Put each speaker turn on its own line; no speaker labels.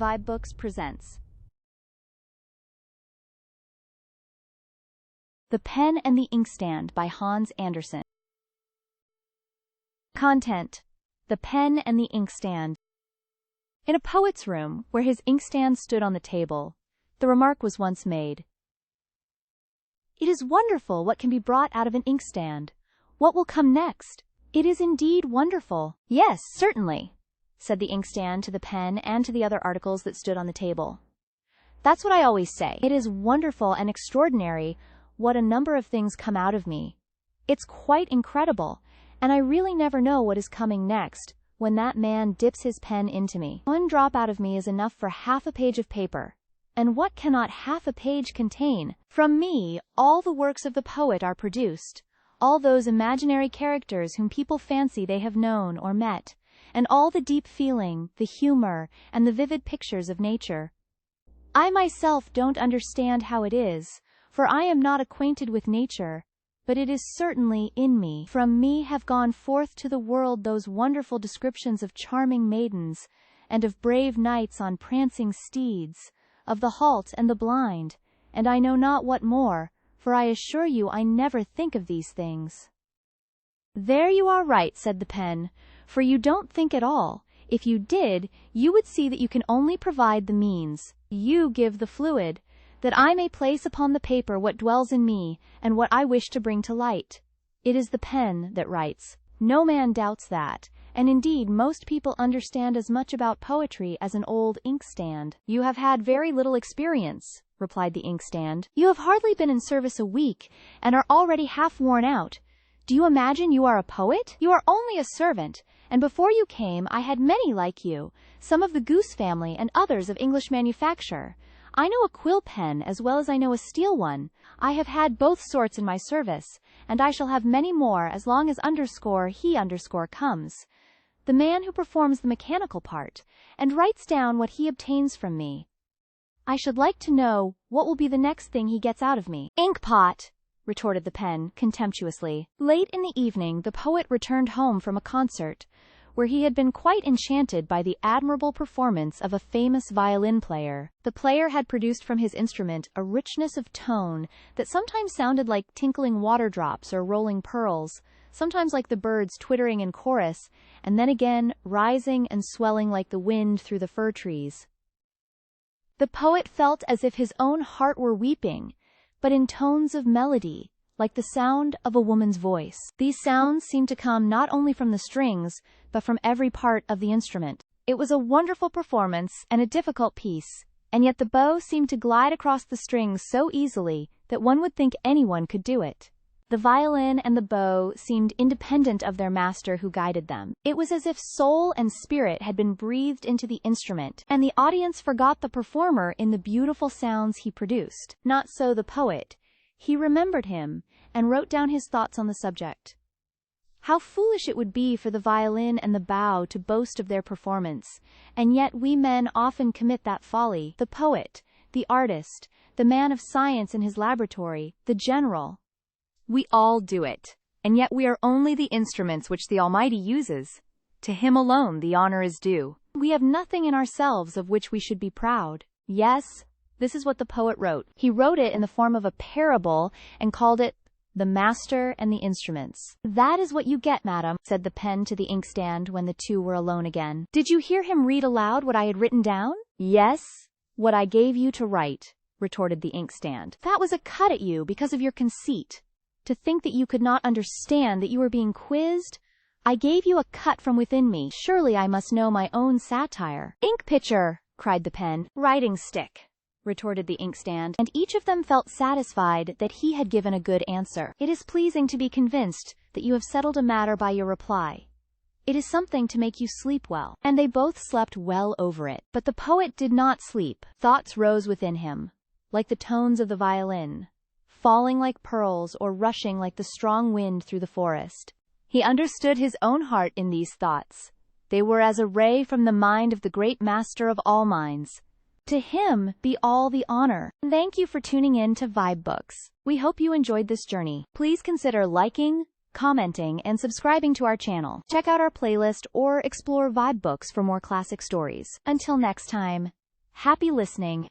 vibeBooks presents The Pen and the Inkstand by Hans Andersen. Content: The Pen and the Inkstand. In a poet's room, where his inkstand stood on the table, the remark was once made, "It is wonderful what can be brought out of an inkstand. What will come next? It is indeed wonderful." "Yes, certainly," said the inkstand to the pen and to the other articles that stood on the table. "That's what I always say. It is wonderful and extraordinary what a number of things come out of me. It's quite incredible, and I really never know what is coming next when that man dips his pen into me. One drop out of me is enough for half a page of paper. And what cannot half a page contain? From me, all the works of the poet are produced, all those imaginary characters whom people fancy they have known or met, and all the deep feeling, the humor, and the vivid pictures of nature. I myself don't understand how it is, for I am not acquainted with nature, but it is certainly in me. From me have gone forth to the world those wonderful descriptions of charming maidens, and of brave knights on prancing steeds, of the halt and the blind, and I know not what more, for I assure you I never think of these things." "There you are right," said the pen, "for you don't think at all. If you did, you would see that you can only provide the means. You give the fluid, that I may place upon the paper what dwells in me, and what I wish to bring to light. It is the pen that writes. No man doubts that, and indeed most people understand as much about poetry as an old inkstand." "You have had very little experience," replied the inkstand. "You have hardly been in service a week, and are already half worn out. Do you imagine you are a poet? You are only a servant, and before you came I had many like you, some of the goose family and others of English manufacture. I know a quill pen as well as I know a steel one. I have had both sorts in my service, and I shall have many more as long as he comes, the man who performs the mechanical part, and writes down what he obtains from me. I should like to know what will be the next thing he gets out of me." "Inkpot!" retorted the pen, contemptuously. Late in the evening the poet returned home from a concert, where he had been quite enchanted by the admirable performance of a famous violin player. The player had produced from his instrument a richness of tone that sometimes sounded like tinkling water drops or rolling pearls, sometimes like the birds twittering in chorus, and then again rising and swelling like the wind through the fir trees. The poet felt as if his own heart were weeping, but in tones of melody, like the sound of a woman's voice. These sounds seemed to come not only from the strings, but from every part of the instrument. It was a wonderful performance and a difficult piece, and yet the bow seemed to glide across the strings so easily that one would think anyone could do it. The violin and the bow seemed independent of their master who guided them. It was as if soul and spirit had been breathed into the instrument, and the audience forgot the performer in the beautiful sounds he produced. Not so the poet. He remembered him, and wrote down his thoughts on the subject. How foolish it would be for the violin and the bow to boast of their performance, and yet we men often commit that folly. The poet, the artist, the man of science in his laboratory, the general. We all do it, and yet we are only the instruments which the Almighty uses. To him alone the honor is due. We have nothing in ourselves of which we should be proud. Yes, this is what the poet wrote. He wrote it in the form of a parable and called it The Master and the Instruments. "That is what you get, madam," said the pen to the inkstand when the two were alone again. "Did you hear him read aloud what I had written down?" "Yes, what I gave you to write," retorted the inkstand. "That was a cut at you because of your conceit. To think that you could not understand that you were being quizzed. I gave you a cut from within me. Surely I must know my own satire." "Ink pitcher!" cried the pen. "Writing stick!" retorted the inkstand, and each of them felt satisfied that he had given a good answer. It is pleasing to be convinced that you have settled a matter by your reply. It is something to make you sleep well. And they both slept well over it. But the poet did not sleep. Thoughts rose within him, like the tones of the violin, falling like pearls or rushing like the strong wind through the forest. He understood his own heart in these thoughts. They were as a ray from the mind of the great master of all minds. To him be all the honor. Thank you for tuning in to vibeBooks. We hope you enjoyed this journey. Please consider liking, commenting, and subscribing to our channel. Check out our playlist or explore vibeBooks for more classic stories. Until next time. Happy listening.